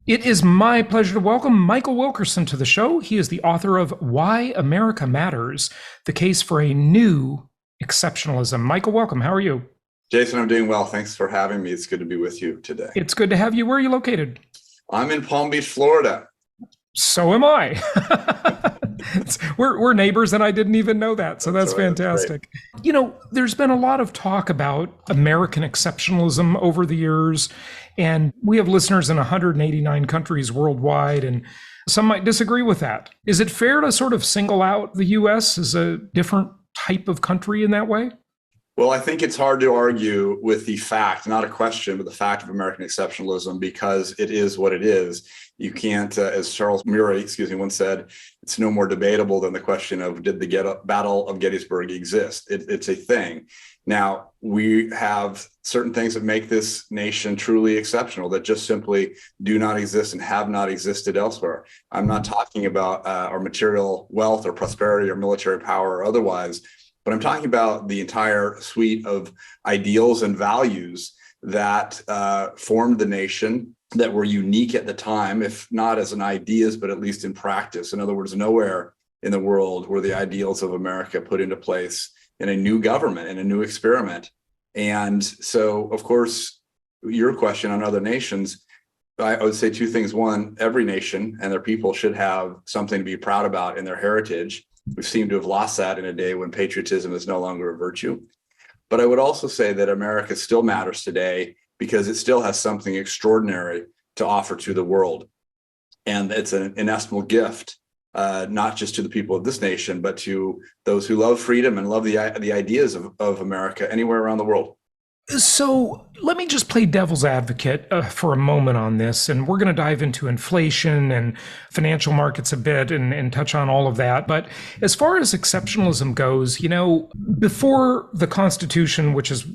It is my pleasure to welcome Michael Wilkerson to the show. He is the author of Why America Matters, the case for a new exceptionalism. Michael, welcome. How are you? Jason, I'm doing well. Thanks for having me. It's good to be with you today. It's good to have you. Where are you located? I'm in Palm Beach, Florida. So am I. we're neighbors, and I didn't even know that. So that's All right, that's fantastic. You know, there's been a lot of talk about American exceptionalism over the years, and we have listeners in 189 countries worldwide, and some might disagree with that. Is it fair to sort of single out the US as a different type of country in that way? Well, I think it's hard to argue with the fact, not a question, but the fact of American exceptionalism, because it is what it is. You can't, as Charles Murray, once said, it's no more debatable than the question of did the Battle of Gettysburg exist? It's a thing. Now, we have certain things that make this nation truly exceptional that just simply do not exist and have not existed elsewhere. I'm not talking about our material wealth or prosperity or military power or otherwise, but I'm talking about the entire suite of ideals and values that formed the nation, that were unique at the time, if not as an ideas, but at least in practice. In other words, nowhere in the world were the ideals of America put into place in a new government, in a new experiment. And so, of course, your question on other nations, I would say two things. One, every nation and their people should have something to be proud about in their heritage. We seem to have lost that in a day when patriotism is no longer a virtue. But I would also say that America still matters today because it still has something extraordinary to offer to the world. And it's an inestimable gift, not just to the people of this nation, but to those who love freedom and love the ideas of America anywhere around the world. So let me just play devil's advocate for a moment on this, and we're going to dive into inflation and financial markets a bit and touch on all of that. But as far as exceptionalism goes, you know, before the Constitution, which is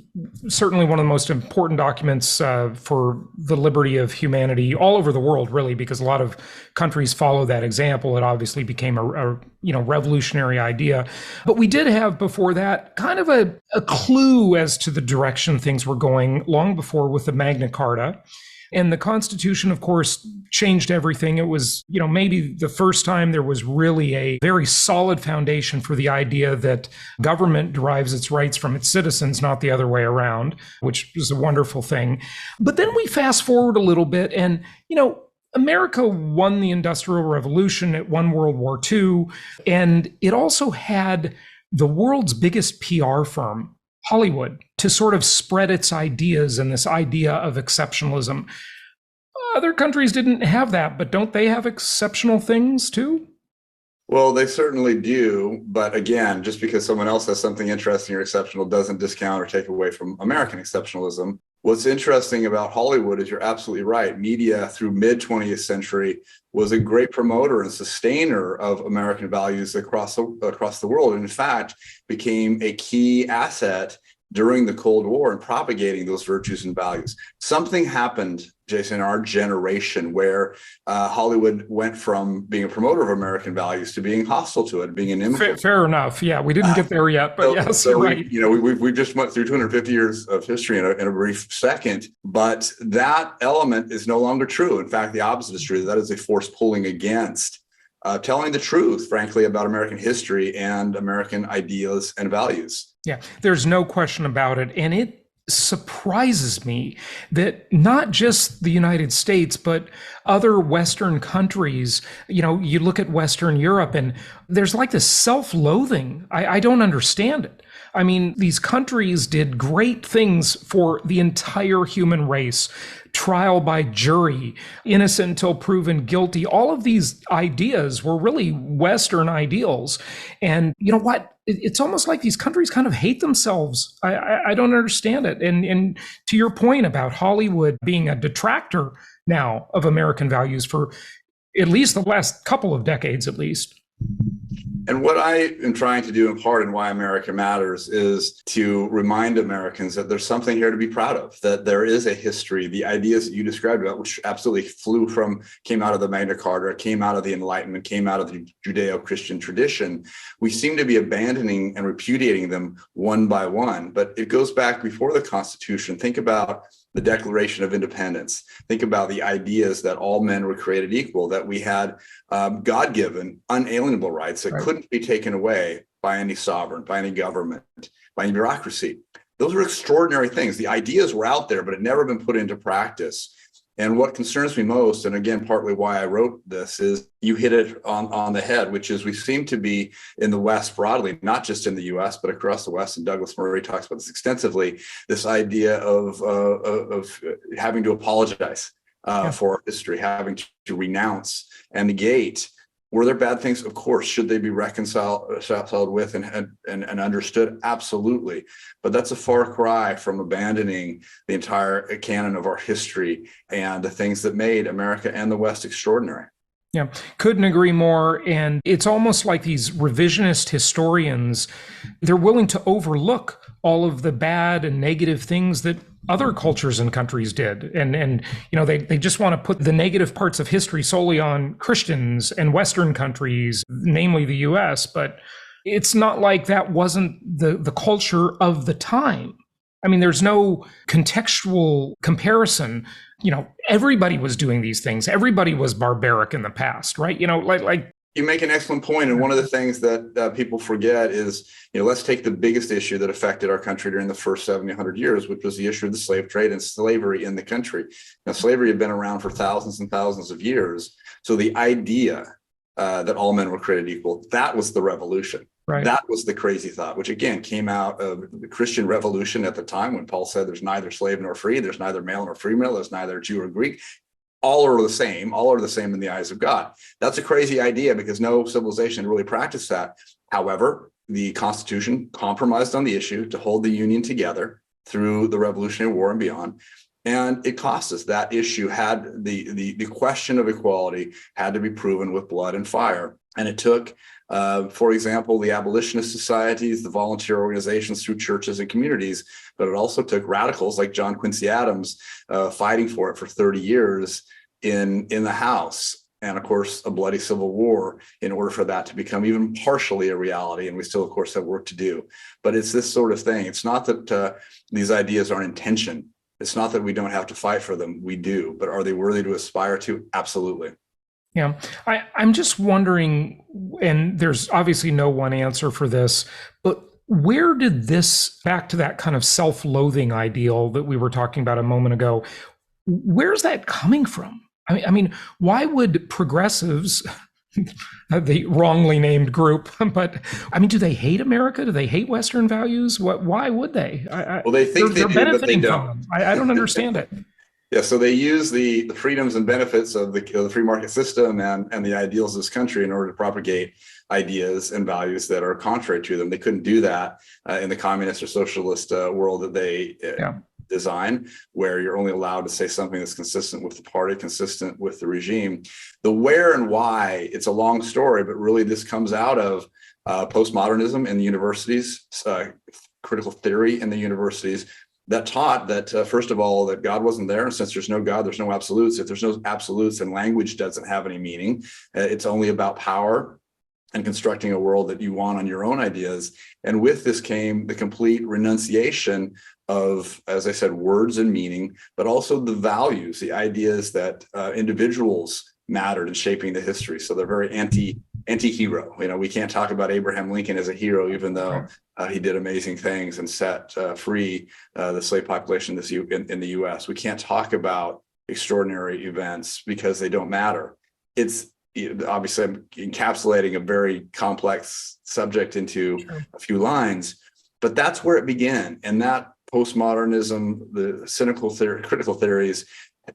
certainly one of the most important documents for the liberty of humanity all over the world, really, because a lot of countries follow that example. It obviously became a revolutionary idea. But we did have before that kind of a clue as to the direction things were going long before with the Magna Carta. And the Constitution, of course, changed everything. It was, maybe the first time there was really a very solid foundation for the idea that government derives its rights from its citizens, not the other way around, which is a wonderful thing. But then we fast forward a little bit and, America won the Industrial Revolution. It won World War II. And it also had the world's biggest PR firm, Hollywood, to sort of spread its ideas and this idea of exceptionalism. Other countries didn't have that, but don't they have exceptional things too? Well, they certainly do. But again, just because someone else has something interesting or exceptional doesn't discount or take away from American exceptionalism. What's interesting about Hollywood is you're absolutely right. Media through mid-20th century was a great promoter and sustainer of American values across the world. And in fact, became a key asset during the Cold War in propagating those virtues and values. Something happened, Jason, in our generation where Hollywood went from being a promoter of American values to being hostile to it, being an imitator. Fair enough. Yeah, we didn't get there yet, but yes, you're right. We just went through 250 years of history in a brief second, but that element is no longer true. In fact, the opposite is true. That is a force pulling against telling the truth, frankly, about American history and American ideas and values. Yeah, there's no question about it. And it surprises me that not just the United States, but other Western countries, you look at Western Europe and there's like this self-loathing. I don't understand it. I mean, these countries did great things for the entire human race. Trial by jury, innocent until proven guilty. All of these ideas were really Western ideals. And you know what? It's almost like these countries kind of hate themselves. I don't understand it. And to your point about Hollywood being a detractor now of American values for at least the last couple of decades, at least. And what I am trying to do in part and why America matters is to remind Americans that there's something here to be proud of, that there is a history, the ideas that you described about, which absolutely came out of the Magna Carta, came out of the Enlightenment, came out of the Judeo-Christian tradition. We seem to be abandoning and repudiating them one by one, but it goes back before the Constitution. Think about the Declaration of Independence. Think about the ideas that all men were created equal, that we had God-given, unalienable rights that couldn't be taken away by any sovereign, by any government, by any bureaucracy. Those are extraordinary things. The ideas were out there, but had never been put into practice. And what concerns me most, and again, partly why I wrote this, is you hit it on the head, which is we seem to be in the West broadly, not just in the US, but across the West. And Douglas Murray talks about this extensively, this idea of having to apologize for our history, having to renounce and negate. Were there bad things? Of course. Should they be reconciled with and understood? Absolutely. But that's a far cry from abandoning the entire canon of our history and the things that made America and the West extraordinary. Yeah, couldn't agree more. And it's almost like these revisionist historians, they're willing to overlook all of the bad and negative things that other cultures and countries did. And they just want to put the negative parts of history solely on Christians and Western countries, namely the US. But it's not like that wasn't the culture of the time. I mean, there's no contextual comparison. Everybody was doing these things. Everybody was barbaric in the past, right? Like you make an excellent point. And one of the things that people forget is, let's take the biggest issue that affected our country during the first 700 years, which was the issue of the slave trade and slavery in the country. Now, slavery had been around for thousands and thousands of years. So the idea that all men were created equal, that was the revolution. Right. That was the crazy thought, which again came out of the Christian Revolution at the time when Paul said there's neither slave nor free, there's neither male nor female, there's neither Jew or Greek. All are the same in the eyes of God. That's a crazy idea because no civilization really practiced that. However, the Constitution compromised on the issue to hold the Union together through the Revolutionary War and beyond. And it cost us. That issue had the question of equality had to be proven with blood and fire. And it took, for example, the abolitionist societies, the volunteer organizations through churches and communities, but it also took radicals like John Quincy Adams fighting for it for 30 years in the House. And of course, a bloody civil war in order for that to become even partially a reality. And we still, of course, have work to do. But it's this sort of thing. It's not that these ideas aren't in tension. It's not that we don't have to fight for them. We do. But are they worthy to aspire to? Absolutely. Yeah, I'm just wondering, and there's obviously no one answer for this, but where did this, back to that kind of self-loathing ideal that we were talking about a moment ago, where's that coming from? I mean, why would progressives, the wrongly named group, but I mean, do they hate America? Do they hate Western values? Why would they? Well, they think they're benefiting from them. I don't understand it. Yeah, so they use the freedoms and benefits of the free market system and the ideals of this country in order to propagate ideas and values that are contrary to them. They couldn't do that in the communist or socialist world that they design, where you're only allowed to say something that's consistent with the party, consistent with the regime. The where and why, it's a long story, but really this comes out of postmodernism in the universities, critical theory in the universities, that taught that, first of all, that God wasn't there. And since there's no God, there's no absolutes. If there's no absolutes, then language doesn't have any meaning. It's only about power and constructing a world that you want on your own ideas. And with this came the complete renunciation of, as I said, words and meaning, but also the values, the ideas that individuals mattered in shaping the history. So they're very anti-hero. We can't talk about Abraham Lincoln as a hero, even though he did amazing things and set free the slave population in the US. We can't talk about extraordinary events because they don't matter. It's obviously I'm encapsulating a very complex subject into a few lines, but that's where it began. And that postmodernism, the critical theories,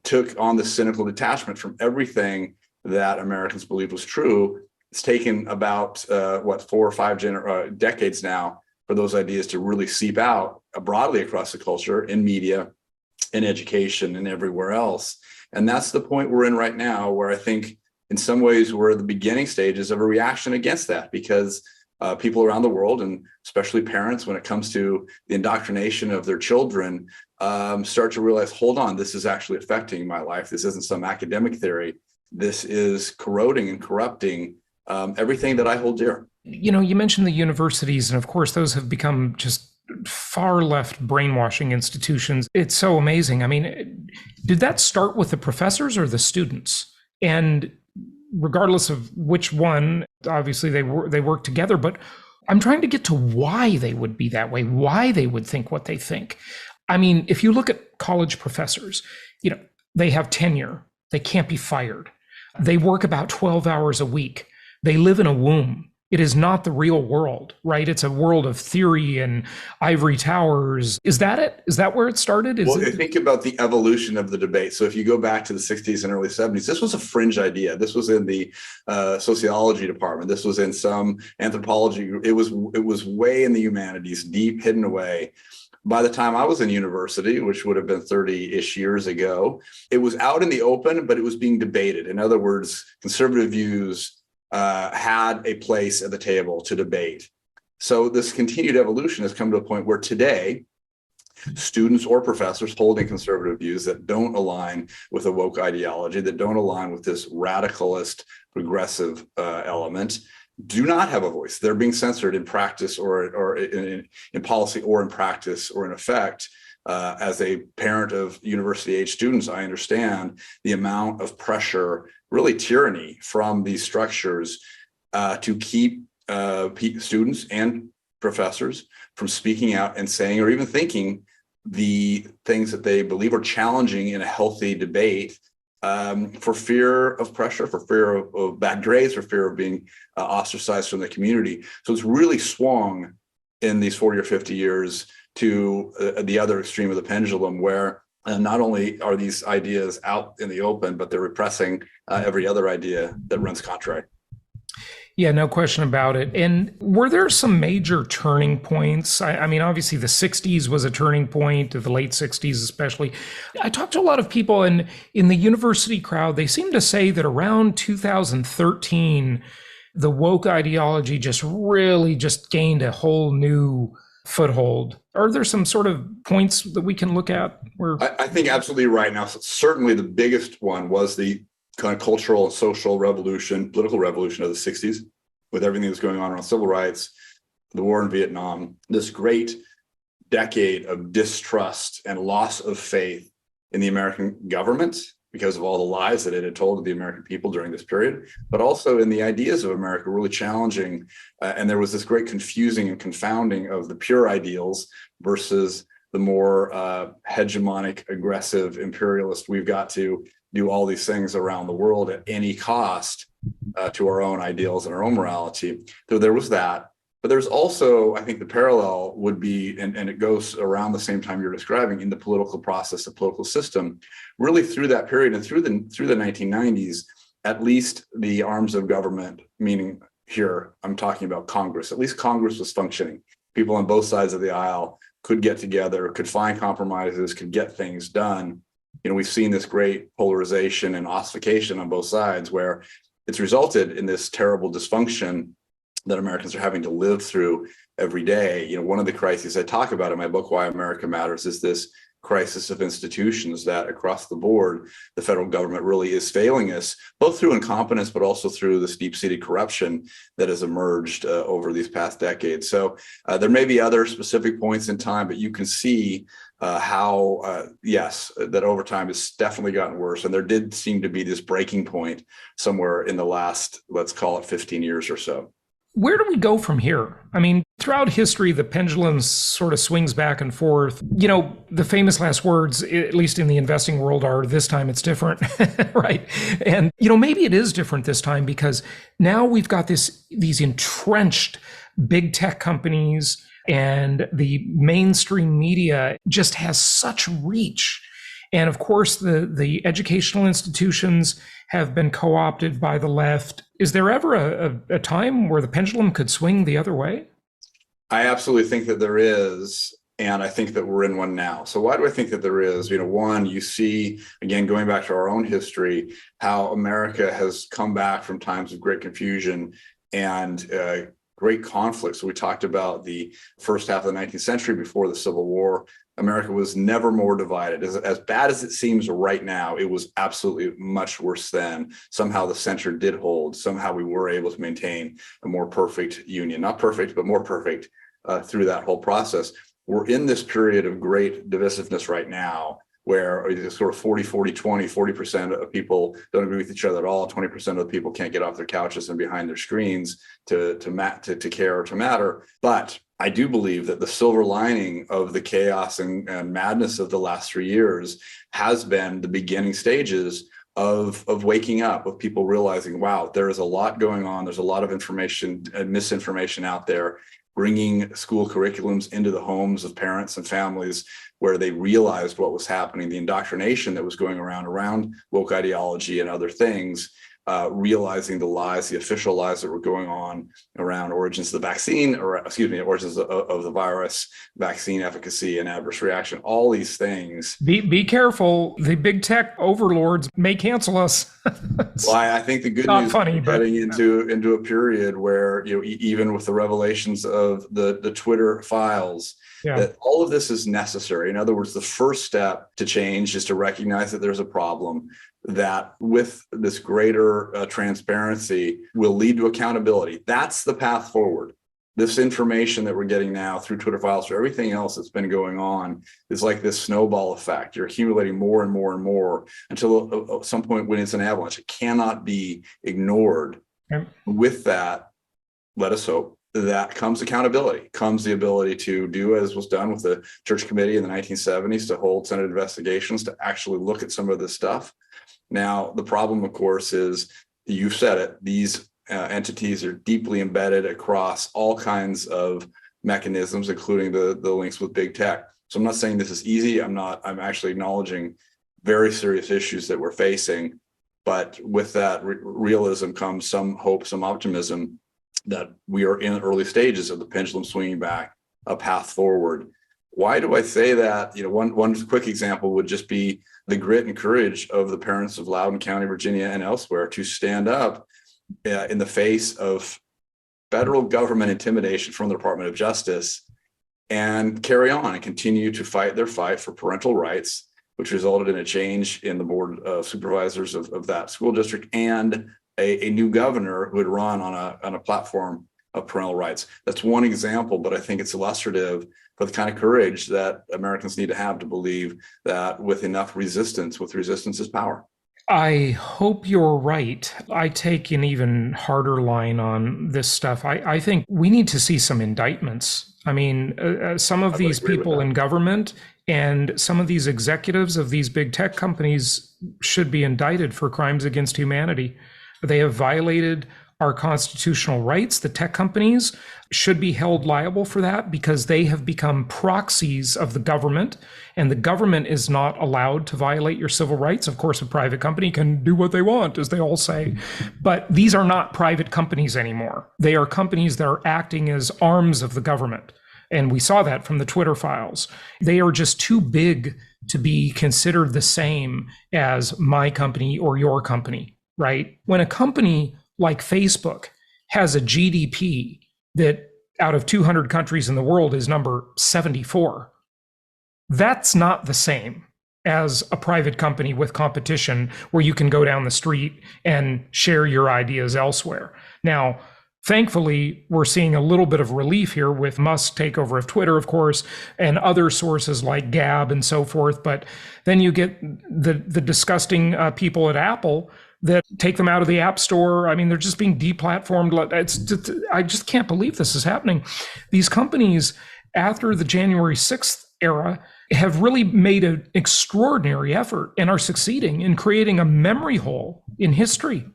took on the cynical detachment from everything that Americans believed was true. It's taken about 4 or 5 decades now for those ideas to really seep out broadly across the culture, in media, in education, and everywhere else. And that's the point we're in right now, where I think in some ways we're at the beginning stages of a reaction against that, because people around the world, and especially parents, when it comes to the indoctrination of their children, start to realize, hold on, this is actually affecting my life. This isn't some academic theory. This is corroding and corrupting everything that I hold dear. You mentioned the universities, and of course, those have become just far left brainwashing institutions. It's so amazing. I mean, did that start with the professors or the students? And regardless of which one, obviously they work together, but I'm trying to get to why they would be that way, why they would think what they think. I mean, if you look at college professors, they have tenure, they can't be fired. They work about 12 hours a week. They live in a womb. It is not the real world, right? It's a world of theory and ivory towers. Is that it? Is that where it started? Think about the evolution of the debate. So if you go back to the 60s and early 70s, this was a fringe idea. This was in the sociology department. This was in some anthropology. It was way in the humanities, deep, hidden away. By the time I was in university, which would have been 30-ish years ago, it was out in the open, but it was being debated. In other words, conservative views had a place at the table to debate. So this continued evolution has come to a point where today, students or professors holding conservative views that don't align with a woke ideology, that don't align with this radicalist, progressive element, do not have a voice. They're being censored in practice or in policy or in practice or in effect. As a parent of university-age students, I understand the amount of pressure, really tyranny from these structures to keep students and professors from speaking out and saying or even thinking the things that they believe are challenging in a healthy debate for fear of pressure, for fear of bad grades, for fear of being ostracized from the community. So it's really swung in these 40 or 50 years to the other extreme of the pendulum, where not only are these ideas out in the open, but they're repressing every other idea that runs contrary. Yeah, no question about it. And were there some major turning points? I mean, obviously the 60s was a turning point, the late 60s especially. I talked to a lot of people in the university crowd. They seem to say that around 2013, the woke ideology just really just gained a whole new foothold. Are there some sort of points that we can look at where I think absolutely right now? Certainly the biggest one was the kind of cultural and social revolution, political revolution of the 60s, with everything that's going on around civil rights, the war in Vietnam, this great decade of distrust and loss of faith in the American government because of all the lies that it had told to the American people during this period, but also in the ideas of America, really challenging. And there was this great confusing and confounding of the pure ideals versus the more hegemonic, aggressive, imperialist, we've got to do all these things around the world at any cost to our own ideals and our own morality. So there was that. But there's also, I think the parallel would be, and it goes around the same time you're describing, in the political process, the political system, really through that period and through the 1990s, at least the arms of government, meaning here, I'm talking about Congress, at least Congress was functioning. People on both sides of the aisle could get together, could find compromises, could get things done. We've seen this great polarization and ossification on both sides where it's resulted in this terrible dysfunction that Americans are having to live through every day. One of the crises I talk about in my book, Why America Matters, is this crisis of institutions that across the board, the federal government really is failing us, both through incompetence, but also through this deep-seated corruption that has emerged over these past decades. So there may be other specific points in time, but you can see how, yes, that over time it's definitely gotten worse. And there did seem to be this breaking point somewhere in the last, let's call it 15 years or so. Where do we go from here? I mean, throughout history, the pendulum sort of swings back and forth. The famous last words, at least in the investing world, are this time it's different, right? And, maybe it is different this time because now we've got these entrenched big tech companies, and the mainstream media just has such reach. And of course, the educational institutions have been co-opted by the left. Is there ever a time where the pendulum could swing the other way? I absolutely think that there is. And I think that we're in one now. So why do I think that there is? One, you see, again, going back to our own history, how America has come back from times of great confusion and great conflict. So we talked about the first half of the 19th century before the Civil War. America was never more divided. As bad as it seems right now, it was absolutely much worse then. Somehow the center did hold. Somehow we were able to maintain a more perfect union. Not perfect, but more perfect through that whole process. we're in this period of great divisiveness right now, where it's sort of 40, 40, 20, 40% of people don't agree with each other at all. 20% of the people can't get off their couches and behind their screens to care or to matter. But I do believe that the silver lining of the chaos and madness of the last 3 years has been the beginning stages of waking up, of people realizing, wow, there is a lot going on. There's a lot of information and misinformation out there, bringing school curriculums into the homes of parents and families, where they realized what was happening, the indoctrination that was going around woke ideology and other things, realizing the lies, the official lies that were going on around origins of the vaccine, origins of the virus, vaccine efficacy and adverse reaction, all these things. Be careful. The big tech overlords may cancel us. Well, I think the good news is getting into a period where, even with the revelations of the Twitter files, that all of this is necessary. In other words, the first step to change is to recognize that there's a problem, that with this greater transparency will lead to accountability. That's the path forward. This information that we're getting now through Twitter files, through everything else that's been going on, is like this snowball effect. You're accumulating more and more and more until at some point when it's an avalanche. It cannot be ignored. Okay. With that, let us hope, that comes accountability, comes the ability to do as was done with the Church Committee in the 1970s, to hold Senate investigations, to actually look at some of this stuff. Now, the problem, of course, is, you've said it, these entities are deeply embedded across all kinds of mechanisms, including the links with big tech. So I'm not saying this is easy. I'm actually acknowledging very serious issues that we're facing. But with that realism comes some hope, some optimism that we are in early stages of the pendulum swinging back, a path forward. Why do I say that? One quick example would just be the grit and courage of the parents of Loudoun County, Virginia, and elsewhere to stand up in the face of federal government intimidation from the Department of Justice and carry on and continue to fight their fight for parental rights, which resulted in a change in the board of supervisors of that school district, and a new governor who had run on a platform of parental rights. That's one example, but I think it's illustrative for the kind of courage that Americans need to have to believe that with enough resistance, with resistance is power. I hope you're right. I take an even harder line on this stuff. I think we need to see some indictments. I mean, some of these people in government and some of these executives of these big tech companies should be indicted for crimes against humanity. They have violated our constitutional rights. The tech companies should be held liable for that because they have become proxies of the government, and the government is not allowed to violate your civil rights. Of course, a private company can do what they want, as they all say, but these are not private companies anymore. They are companies that are acting as arms of the government. And we saw that from the Twitter files. They are just too big to be considered the same as my company or your company, right? When a company like Facebook has a GDP that out of 200 countries in the world is number 74, that's not the same as a private company with competition where you can go down the street and share your ideas elsewhere. Now, thankfully, we're seeing a little bit of relief here with Musk's takeover of Twitter, of course, and other sources like Gab and so forth. But then you get the disgusting people at Apple that take them out of the App Store. I mean, they're just being deplatformed. I just can't believe this is happening. These companies, after the January 6th era, have really made an extraordinary effort and are succeeding in creating a memory hole in history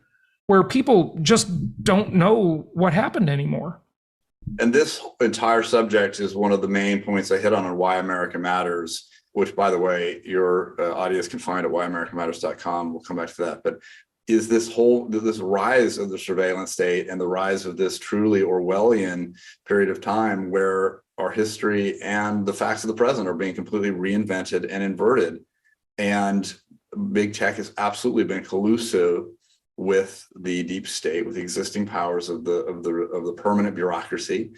where people just don't know what happened anymore. And this entire subject is one of the main points I hit on Why America Matters, which, by the way, your audience can find at whyamericamatters.com. We'll come back to that. But is this rise of the surveillance state and the rise of this truly Orwellian period of time where our history and the facts of the present are being completely reinvented and inverted. And big tech has absolutely been collusive with the deep state, with the existing powers of the permanent bureaucracy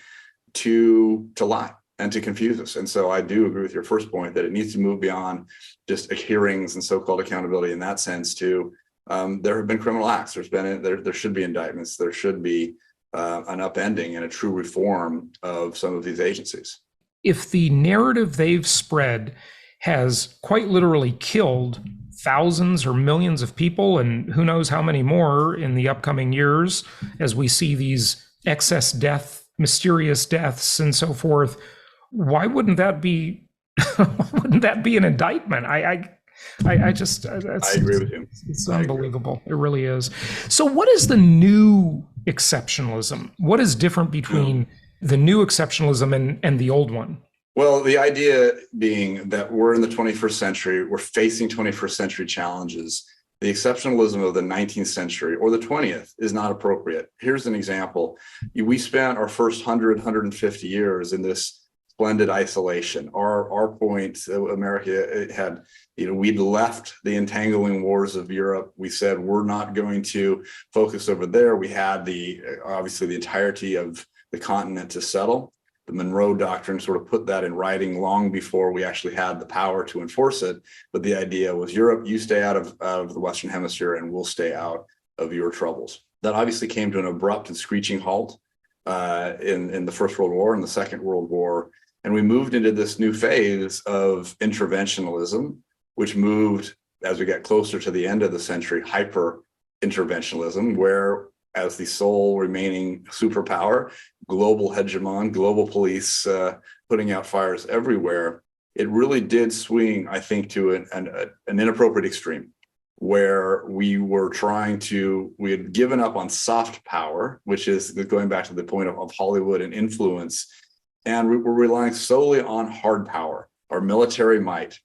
to lie and to confuse us. And so I do agree with your first point that it needs to move beyond just hearings and so-called accountability in that sense to there have been criminal acts. There should be indictments. There should be an upending and a true reform of some of these agencies. if the narrative they've spread has quite literally killed thousands or millions of people, and who knows how many more in the upcoming years as we see these excess death, mysterious deaths, and so forth, why wouldn't that be? Why wouldn't that be an indictment? I just, I agree with you. it's unbelievable. It really is. So, what is the new exceptionalism? What is different between the new exceptionalism and the old one? Well, the idea being that we're in the 21st century, we're facing 21st century challenges. The exceptionalism of the 19th century or the 20th is not appropriate. Here's an example. We spent our first 150 years in this splendid isolation. Our point, America had, we'd left the entangling wars of Europe. We said, we're not going to focus over there. We had obviously the entirety of the continent to settle. The Monroe Doctrine sort of put that in writing long before we actually had the power to enforce it. But the idea was, Europe, you stay out of the Western Hemisphere and we'll stay out of your troubles. That obviously came to an abrupt and screeching halt in the First World War and the Second World War. And we moved into this new phase of interventionalism, which moved, as we got closer to the end of the century, hyper-interventionalism, where as the sole remaining superpower, global hegemon, global police putting out fires everywhere, it really did swing, I think, to an inappropriate extreme where we had given up on soft power, which is going back to the point of Hollywood and influence, and we were relying solely on hard power, our military might,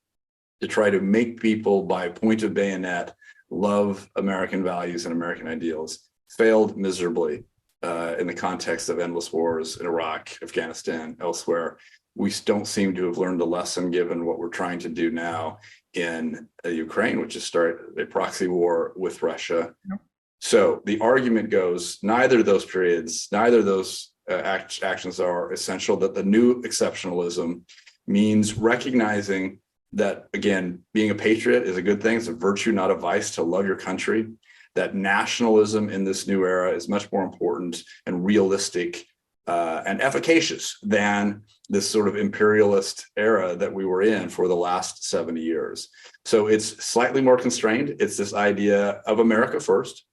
to try to make people by point of bayonet love American values and American ideals. Failed miserably in the context of endless wars in Iraq, Afghanistan, elsewhere. We don't seem to have learned a lesson given what we're trying to do now in Ukraine, which is start a proxy war with Russia. Yep. So the argument goes, neither of those periods, neither of those actions are essential, that the new exceptionalism means recognizing that, again, being a patriot is a good thing. It's a virtue, not a vice, to love your country. That nationalism in this new era is much more important and realistic and efficacious than this sort of imperialist era that we were in for the last 70 years. So it's slightly more constrained. It's this idea of America first.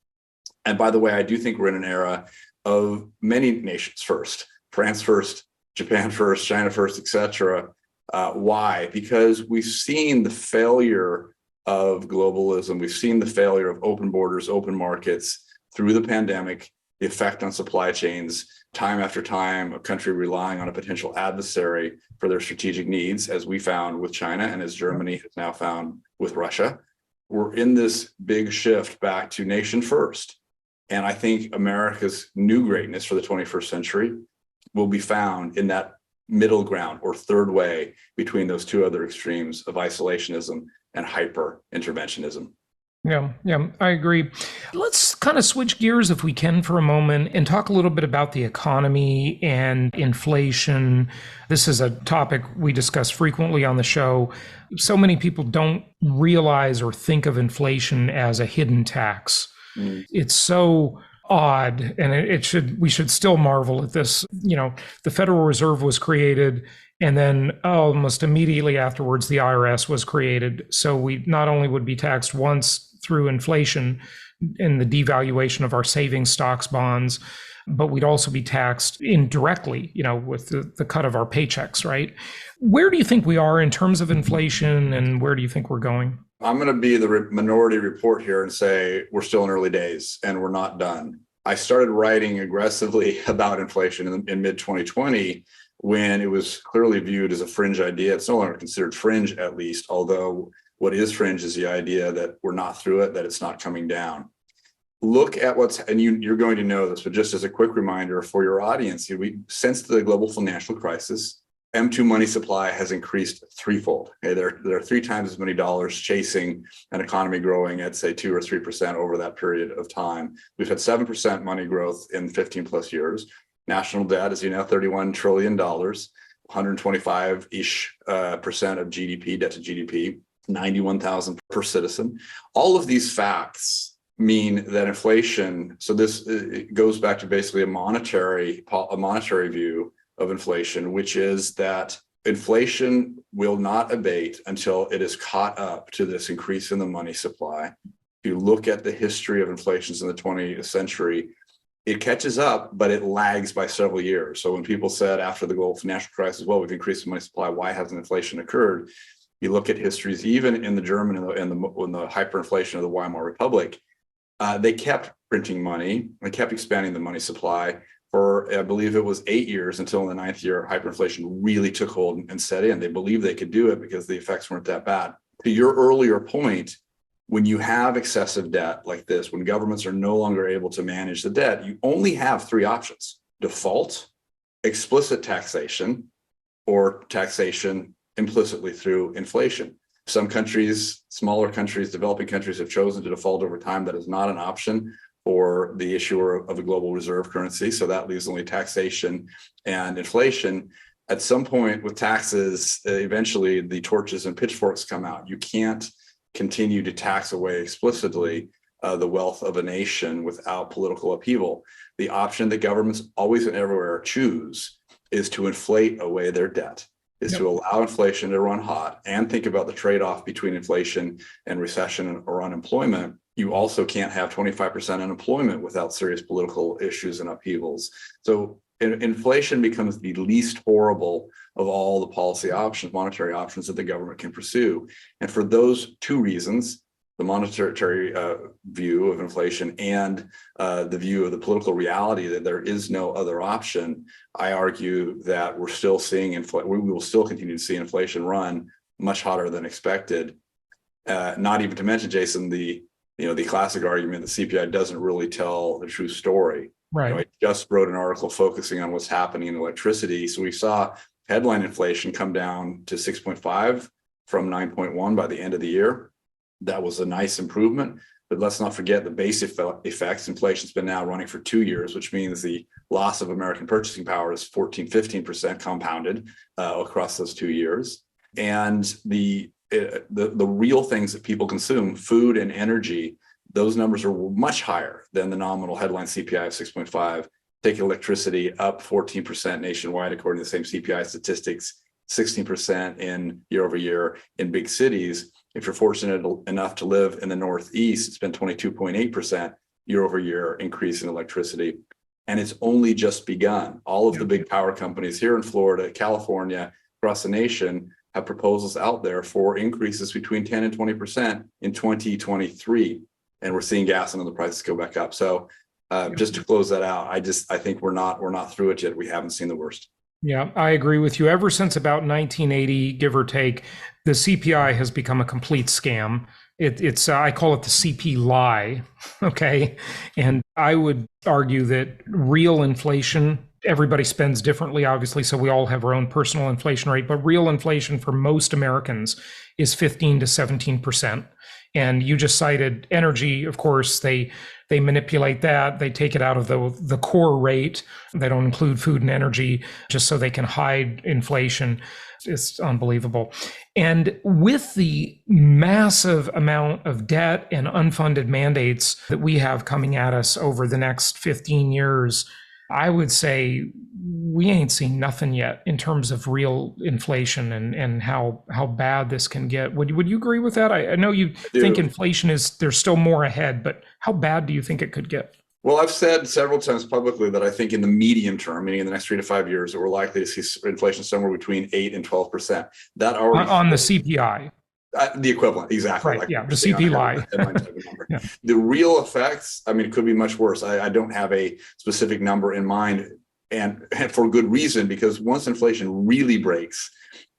And by the way, I do think we're in an era of many nations first, France first, Japan first, China first, et cetera. Why? Because we've seen the failure of globalism. We've seen the failure of open borders, open markets through the pandemic, the effect on supply chains, time after time, a country relying on a potential adversary for their strategic needs, as we found with China and as Germany has now found with Russia. We're in this big shift back to nation first. And I think America's new greatness for the 21st century will be found in that middle ground or third way between those two other extremes of isolationism and hyper-interventionism. Yeah, I agree. Let's kind of switch gears, if we can, for a moment and talk a little bit about the economy and inflation. This is a topic we discuss frequently on the show. So many people don't realize or think of inflation as a hidden tax. It's so odd, and we should still marvel at this. The Federal Reserve was created, and then almost immediately afterwards, the IRS was created. So we not only would be taxed once through inflation and the devaluation of our savings stocks, bonds, but we'd also be taxed indirectly, with the cut of our paychecks, right? Where do you think we are in terms of inflation, and where do you think we're going? I'm going to be the minority report here and say we're still in early days and we're not done. I started writing aggressively about inflation in mid-2020 when it was clearly viewed as a fringe idea. It's no longer considered fringe, at least, although what is fringe is the idea that we're not through it, that it's not coming down. Look at and you're going to know this, but just as a quick reminder for your audience, since the global financial crisis, M2 money supply has increased threefold. Okay, there are 3 times as many dollars chasing an economy growing at, say, 2 or 3% over that period of time. We've had 7% money growth in 15 plus years. National debt is now $31 trillion, 125-ish percent of GDP, debt to GDP, 91,000 per citizen. All of these facts mean that inflation, so it goes back to basically a monetary view of inflation, which is that inflation will not abate until it is caught up to this increase in the money supply. If you look at the history of inflations in the 20th century, it catches up, but it lags by several years. So when people said after the global financial crisis, well, we've increased the money supply, why hasn't inflation occurred? You look at histories, even in the German and the hyperinflation of the Weimar Republic, they kept printing money, they kept expanding the money supply for, I believe it was 8 years, until in the 9th year, hyperinflation really took hold and set in. They believed they could do it because the effects weren't that bad. To your earlier point, when you have excessive debt like this, when governments are no longer able to manage the debt, you only have three options: default, explicit taxation, or taxation implicitly through inflation. Some countries, smaller countries, developing countries, have chosen to default over time. That is not an option for the issuer of a global reserve currency. So that leaves only taxation and inflation. At some point with taxes, eventually the torches and pitchforks come out. You can't continue to tax away explicitly the wealth of a nation without political upheaval. The option that governments always and everywhere choose is to inflate away their debt, is to allow inflation to run hot, and think about the trade-off between inflation and recession or unemployment. You also can't have 25% unemployment without serious political issues and upheavals. So inflation becomes the least horrible of all the policy options, monetary options that the government can pursue. And for those two reasons, the monetary view of inflation and the view of the political reality that there is no other option, I argue that we're still seeing we will still continue to see inflation run much hotter than expected. Not even to mention, Jason, the classic argument that CPI doesn't really tell the true story. Right. I just wrote an article focusing on what's happening in electricity. So we saw headline inflation come down to 6.5 from 9.1 by the end of the year. That was a nice improvement, but let's not forget the base effects. Inflation's been now running for 2 years, which means the loss of American purchasing power is 15% compounded across those 2 years. And the real things that people consume, food and energy, those numbers are much higher than the nominal headline CPI of 6.5. Take electricity up 14% nationwide, according to the same CPI statistics, 16% in year over year in big cities. If you're fortunate enough to live in the Northeast, it's been 22.8% year over year increase in electricity. And it's only just begun. All of the big power companies here in Florida, California, across the nation have proposals out there for increases between 10 and 20% in 2023. And we're seeing gas and other prices go back up. So just to close that out, I think we're not through it yet. We haven't seen the worst. Yeah, I agree with you. Ever since about 1980, give or take, the CPI has become a complete scam. It's I call it the CP lie. Okay. And I would argue that real inflation, everybody spends differently, obviously, so we all have our own personal inflation rate, but real inflation for most Americans is 15 to 17%. And you just cited energy. Of course, they manipulate that. They take it out of the core rate. They don't include food and energy just so they can hide inflation. It's unbelievable. And with the massive amount of debt and unfunded mandates that we have coming at us over the next 15 years, I would say we ain't seen nothing yet in terms of real inflation and how bad this can get. Would you agree with that? I know you think inflation there's still more ahead, but how bad do you think it could get? Well, I've said several times publicly that I think in the medium term, meaning in the next 3 to 5 years, that we're likely to see inflation somewhere between 8 and 12%. That already on the CPI. The equivalent, exactly. Right, like the CP lie. Yeah. The real effects, it could be much worse. I don't have a specific number in mind, and for good reason, because once inflation really breaks,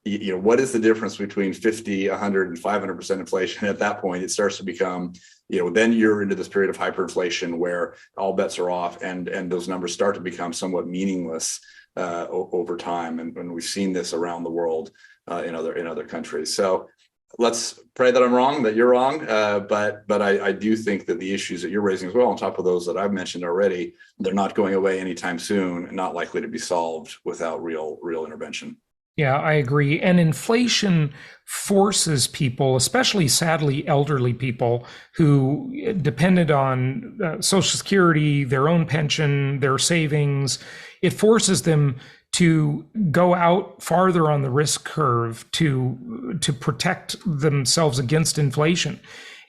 what is the difference between 50, 100, and 500% inflation? At that point, it starts to become, then you're into this period of hyperinflation where all bets are off, and those numbers start to become somewhat meaningless over time. And we've seen this around the world in other countries. So let's pray that I'm wrong, that you're wrong. But I do think that the issues that you're raising as well, on top of those that I've mentioned already, they're not going away anytime soon and not likely to be solved without real intervention. Yeah, I agree. And inflation forces people, especially sadly elderly people who depended on Social Security, their own pension, their savings, it forces them to go out farther on the risk curve to protect themselves against inflation.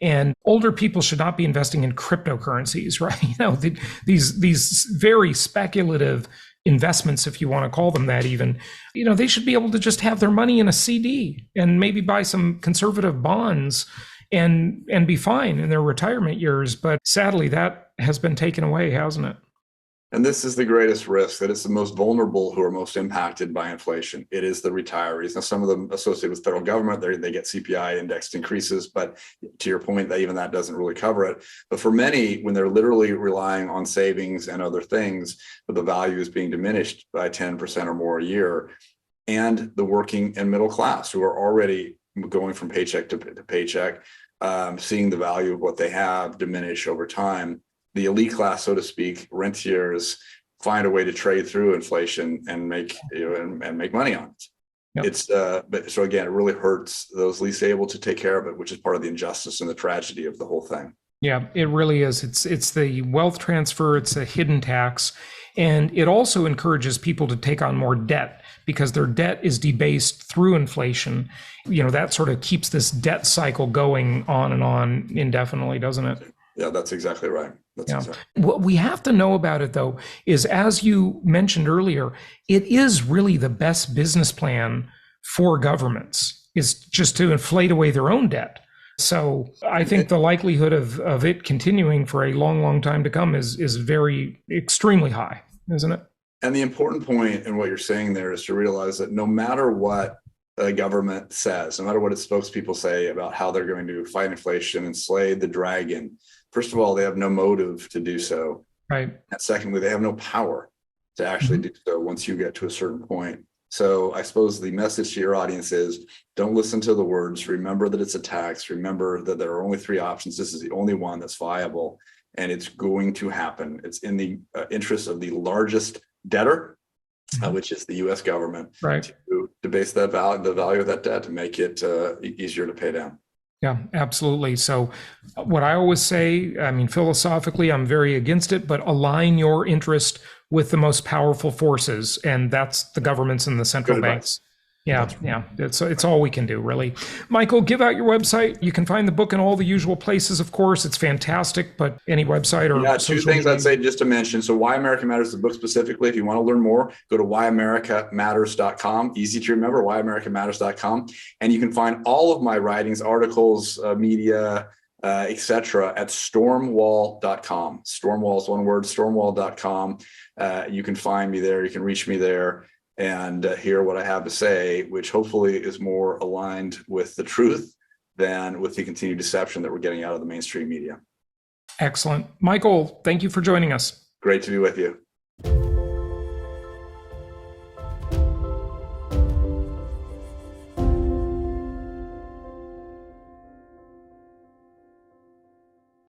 And older people should not be investing in cryptocurrencies, right? These very speculative investments, if you want to call them that, even, they should be able to just have their money in a CD and maybe buy some conservative bonds and be fine in their retirement years. But sadly, that has been taken away, hasn't it? And this is the greatest risk, that it's the most vulnerable who are most impacted by inflation. It is the retirees. Now, some of them associated with federal government, they get CPI indexed increases, but to your point, that even that doesn't really cover it. But for many, when they're literally relying on savings and other things, but the value is being diminished by 10% or more a year, and the working and middle class who are already going from paycheck to paycheck, seeing the value of what they have diminish over time, the elite class, so to speak, rentiers, find a way to trade through inflation and make and make money on it. Yep. But so again, it really hurts those least able to take care of it, which is part of the injustice and the tragedy of the whole thing. Yeah, it really is. It's the wealth transfer. It's a hidden tax, and it also encourages people to take on more debt because their debt is debased through inflation. That sort of keeps this debt cycle going on and on indefinitely, doesn't it? Yeah, that's exactly right. What we have to know about it, though, is, as you mentioned earlier, it is really the best business plan for governments is just to inflate away their own debt. So I think the likelihood of it continuing for a long, long time to come is very extremely high, isn't it? And the important point in what you're saying there is to realize that no matter what a government says, no matter what its spokespeople say about how they're going to fight inflation and slay the dragon, first of all, they have no motive to do so. Right. And secondly, they have no power to actually do so once you get to a certain point. So I suppose the message to your audience is, don't listen to the words. Remember that it's a tax. Remember that there are only three options. This is the only one that's viable, and it's going to happen. It's in the interest of the largest debtor, which is the U.S. government, right, to debase the value of that debt to make it easier to pay down. Yeah, absolutely. So what I always say, philosophically, I'm very against it, but align your interest with the most powerful forces, and that's the governments and the central banks. Yeah. It's all we can do, really. Michael, give out your website. You can find the book in all the usual places, of course. It's fantastic, but any website or two things I'd say just to mention. So Why America Matters, the book specifically, if you want to learn more, go to whyAmericaMatters.com. Easy to remember, whyAmericaMatters.com. And you can find all of my writings, articles, media, etc. at stormwall.com. Stormwall is one word, stormwall.com. You can find me there. You can reach me there and hear what I have to say, which hopefully is more aligned with the truth than with the continued deception that we're getting out of the mainstream media. Excellent. Michael, thank you for joining us. Great to be with you.